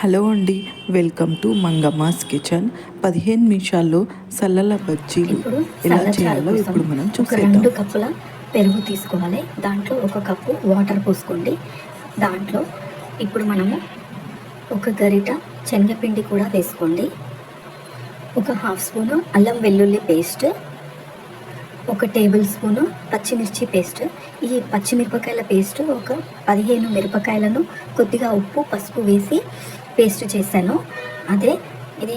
Hello అండి, welcome to మంగమ్మాస్ kitchen. 15 నిమిషాల్లో సల్లల బజ్జీలు ఎలా చేయాలో ఇప్పుడు మనం చూసేద్దాం. 2 కప్పుల పెరుగు తీసుకోవాలి. దాంట్లో 1 కప్పు వాటర్ పోసుకోండి. దాంట్లో ఇప్పుడు మనము 1 గరిట శనగపిండి కూడా వేసుకోండి. 1 హాఫ్ స్పూను అల్లం వెల్లుల్లి పేస్ట్, 1 టేబుల్ స్పూను పచ్చిమిర్చి పేస్ట్. ఈ పచ్చిమిరపకాయల పేస్ట్ 15 మిరపకాయలను కొద్దిగా ఉప్పు పసుపు వేసి పేస్ట్ చేశాను. అదే ఇది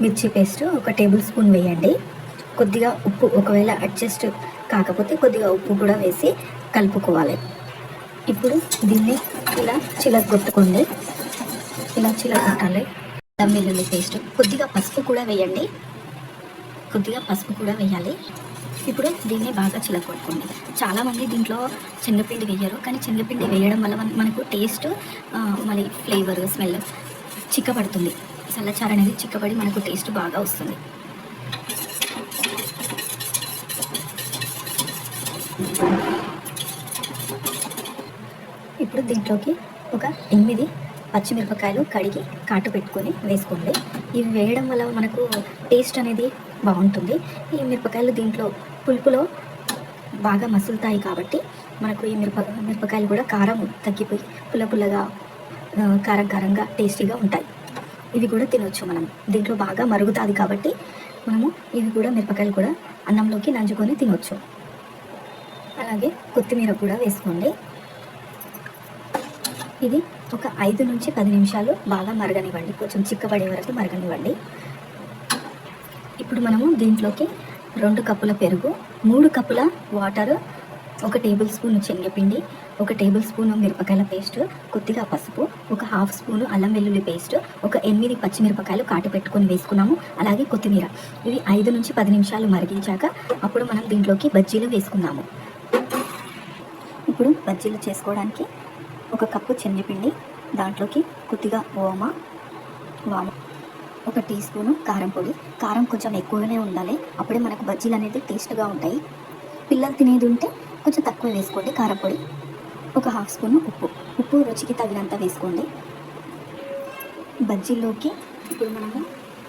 మిర్చి పేస్ట్ 1 టేబుల్ స్పూన్ వేయండి. కొద్దిగా ఉప్పు ఒకవేళ అడ్జస్ట్ కాకపోతే కొద్దిగా ఉప్పు కూడా వేసి కలుపుకోవాలి. ఇప్పుడు దీన్ని ఇలా చిలగొట్టుకోండి. ఇలా చిలగొట్టాలి. అల్లం వెల్లుల్లి పేస్ట్ కొద్దిగా పసుపు కూడా వేయండి. ఇప్పుడు దీన్ని బాగా చిలగొట్టుకోండి. చాలామంది దీంట్లో శనగపిండి వేయరు, కానీ శనగపిండి వేయడం వల్ల మనకు టేస్ట్ మళ్ళీ ఫ్లేవర్ స్మెల్ చిక్కబడుతుంది. చల్లచారు అనేది చిక్కబడి మనకు టేస్ట్ బాగా వస్తుంది. ఇప్పుడు దీంట్లోకి 8 పచ్చిమిరపకాయలు కడిగి కాటు పెట్టుకొని వేసుకోండి. ఇవి వేయడం వల్ల మనకు టేస్ట్ అనేది బాగుంటుంది. ఈ మిరపకాయలు దీంట్లో పులుపులో బాగా మసులుతాయి కాబట్టి మనకు ఈ మిరపకాయలు కూడా కారం తగ్గిపోయి పుల్లగా కారంగా టేస్టీగా ఉంటాయి. ఇవి కూడా తినొచ్చు. మనం దీంట్లో బాగా మరుగుతుంది కాబట్టి మనము ఇవి కూడా మిరపకాయలు కూడా అన్నంలోకి నంచుకొని తినొచ్చు. అలాగే కొత్తిమీర కూడా వేసుకోండి. ఇది 5 నుంచి 10 నిమిషాలు బాగా మరగనివ్వండి. కొంచెం చిక్కబడే వరకు మరగనివ్వండి. ఇప్పుడు మనము దీంట్లోకి 2 కప్పుల పెరుగు, 3 కప్పుల వాటర్, 1 టేబుల్ స్పూన్ శనగపిండి, 1 టేబుల్ స్పూన్ మిరపకాయల పేస్ట్, కొద్దిగా పసుపు, 1 హాఫ్ స్పూను అల్లం వెల్లుల్లి పేస్ట్, 8 పచ్చిమిరపకాయలు కాటు పెట్టుకొని వేసుకున్నాము. అలాగే కొత్తిమీర. ఇవి 5 నుంచి 10 నిమిషాలు మరిగించాక అప్పుడు మనం దీంట్లోకి బజ్జీలు వేసుకుందాము. ఇప్పుడు బజ్జీలు చేసుకోవడానికి 1 కప్పు శనగపిండి, దాంట్లోకి కొద్దిగా వాము, 1 టీ స్పూను కారం పొడి. కారం కొంచెం ఎక్కువగానే ఉండాలి, అప్పుడే మనకు బజ్జీలు అనేది టేస్ట్గా ఉంటాయి. పిల్లలు తినేది ఉంటే కొంచెం తక్కువ వేసుకోండి కారం పొడి. 1 హాఫ్ స్పూను ఉప్పు రుచికి తగినంత వేసుకోండి. బజ్జీల్లోకి ఇప్పుడు మనము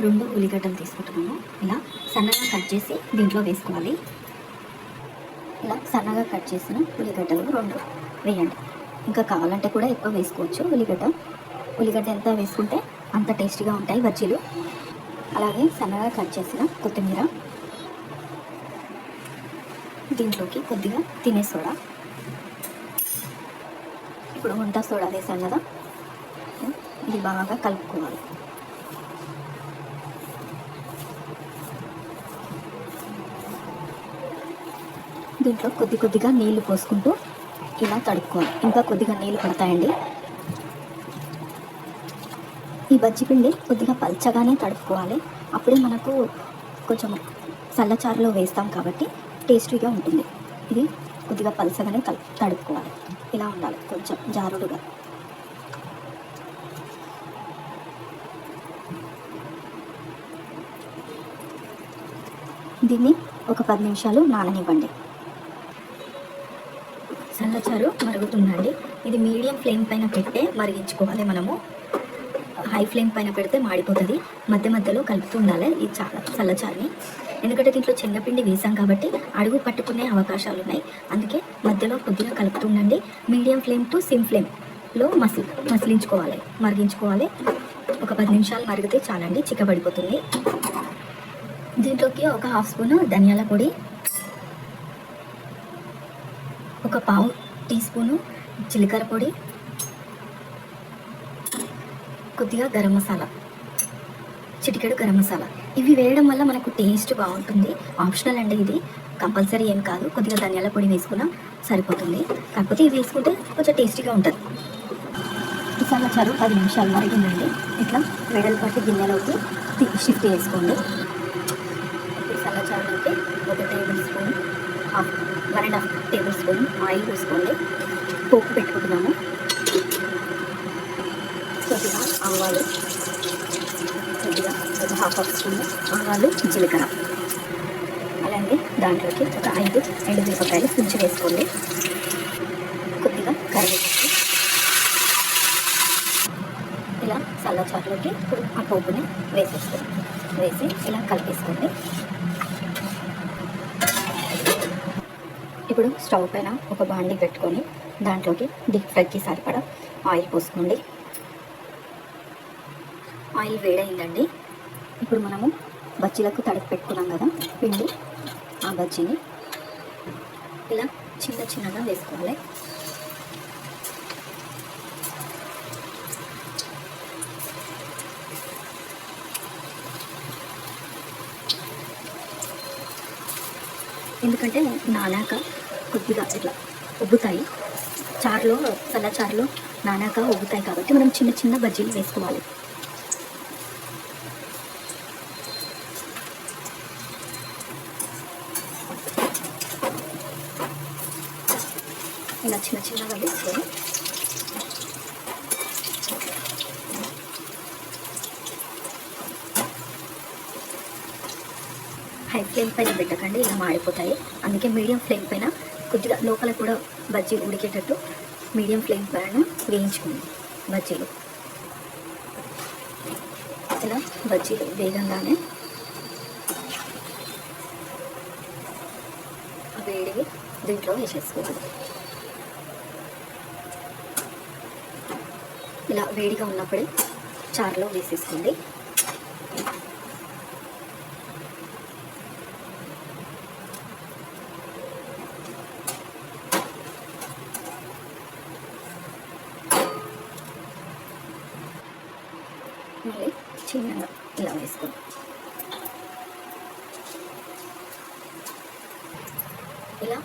2 ఉల్లిగడ్డలు తీసుకుంటున్నాము. ఇలా సన్నగా కట్ చేసి దీంట్లో వేసుకోవాలి. ఇలా సన్నగా కట్ చేసిన ఉల్లిగడ్డలు 2 వేయండి. ఇంకా కావాలంటే కూడా ఎక్కువ వేసుకోవచ్చు. ఉల్లిగడ్డ ఎంత వేసుకుంటే అంత టేస్టీగా ఉంటాయి బజ్జీలు. అలాగే సన్నగా కట్ చేసిన కొత్తిమీర, దీంట్లోకి కొద్దిగా తినే సోడా. ఇప్పుడు వంట సోడా వేసాం కదా, ఇది బాగా కలుపుకోవాలి. దీంట్లో కొద్దిగా నీళ్లు పోసుకుంటూ ఇలా తడుపుకోవాలి. ఇంకా కొద్దిగా నీళ్ళు పడతాయండి. ఈ బజ్జీ పిండి కొద్దిగా పల్చగానే తడుపుకోవాలి. అప్పుడే మనకు కొంచెం చల్లచారులో వేస్తాం కాబట్టి టేస్టీగా ఉంటుంది. ఇది కొద్దిగా పల్చగానే తడుపుకోవాలి. ఇలా ఉండాలి, కొంచెం జారుడుగా. దీన్ని 10 నిమిషాలు నాననివ్వండి. చల్లచారు మరుగుతుందండి. ఇది మీడియం ఫ్లేమ్ పైన పెట్టే మరిగించుకోవాలి. మనము హై ఫ్లేమ్ పైన పెడితే మాడిపోతుంది. మధ్యలో కలుపుతూ ఉండాలి ఈ చల్లచారుని. ఎందుకంటే దీంట్లో శనగపిండి వేసాం కాబట్టి అడుగు పట్టుకునే అవకాశాలు ఉన్నాయి. అందుకే మధ్యలో కొద్దిగా కలుపుతూ ఉండండి. మీడియం ఫ్లేమ్ టు సిమ్ ఫ్లేమ్లో మరిగించుకోవాలి. 10 నిమిషాలు మరిగితే చాలండి, చిక్కబడిపోతుంది. దీంట్లోకి 1 హాఫ్ స్పూను ధనియాల పొడి, 1 పావు టీ స్పూను జీలకర్ర పొడి, కొద్దిగా గరం మసాలా, చిటికెడు గరం మసాలా. ఇవి వేయడం వల్ల మనకు టేస్ట్ బాగుంటుంది. ఆప్షనల్ అండి, ఇది కంపల్సరీ ఏం కాదు. కొద్దిగా ధనియాల పొడి వేసుకున్నా సరిపోతుంది. కాకపోతే ఇవి వేసుకుంటే కొంచెం టేస్టీగా ఉంటుంది. ఈ చల్లచారు 10 నిమిషాలు మరిగిందండి. ఇట్లా వెడల్పాటి గిన్నెలోకి షిఫ్ట్ చేసుకోండి. ఈ చల్లచారులోకి 1 table spoon 1.5 table spoon oil వేసుకోండి. పోపు పెట్టుకుంటున్నాము. కొద్దిగా ఆవాలు, కొద్దిగా 1 హాఫ్ స్పూన్ ఆవాలు, జీలకర్ర. అలాగే దాంట్లోకి 5 ఎండుమిరపకాయలు తుంచి వేసుకోండి. కొద్దిగా కరివేపాకు. ఇలా చల్లచారులోకి ఇప్పుడు ఆ పోపుని వేసేసుకోండి. వేసి ఇలా కలిపేసుకోండి. ఇప్పుడు స్టవ్ పైన ఒక బాండీ పెట్టుకొని దాంట్లోకి డీప్ ఫ్రైకి సరిపడా ఆయిల్ పోసుకోండి. ఆయిల్ వేడైందండి. ఇప్పుడు మనము బజ్జీలకు తడిపి పెట్టుకున్నాం కదా పిండి, ఆ బజ్జీని ఇలా చిన్న చిన్నగా వేసుకోవాలి. ఎందుకంటే నానాక కొద్దిగా ఇట్లా ఉబ్బుతాయి, చారులో చల్లచారులో నానాక ఉబ్బుతాయి కాబట్టి మనం చిన్న చిన్న బజ్జీలు వేసుకోవాలి. ఇలా చిన్న చిన్నగా వేసుకొని హై ఫ్లేమ్ పైన పెట్టకండి, ఇలా మాడిపోతాయి. అందుకే మీడియం ఫ్లేమ్ పైన కొద్దిగా లోపల కూడా బజ్జీ ఉడికేటట్టు మీడియం ఫ్లేమ్ పైన వేయించుకోండి బజ్జీలు. ఇలా బజ్జీలు వేగంగానే వేడివి దీంట్లో వేసేసుకోవాలి. ఇలా వేడిగా ఉన్నప్పుడే చారులో వేసేసుకోండి. మళ్ళీ చిన్నగా ఇలా వేసుకోండి. ఇలా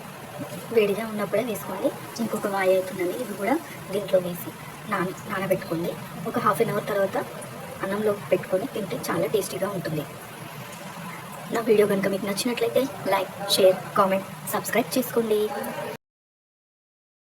వేడిగా ఉన్నప్పుడే వేసుకోండి. ఇంకొక వాయి అవుతుందండి, ఇది కూడా దీంట్లో వేసి నానబెట్టుకోండి. ఒక హాఫ్ అన్ అవర్ తర్వాత అన్నంలో పెట్టుకొని తింటే చాలా టేస్టీగా ఉంటుంది. నా వీడియో కనుక మీకు నచ్చినట్లయితే లైక్, షేర్, కామెంట్, సబ్స్క్రైబ్ చేసుకోండి.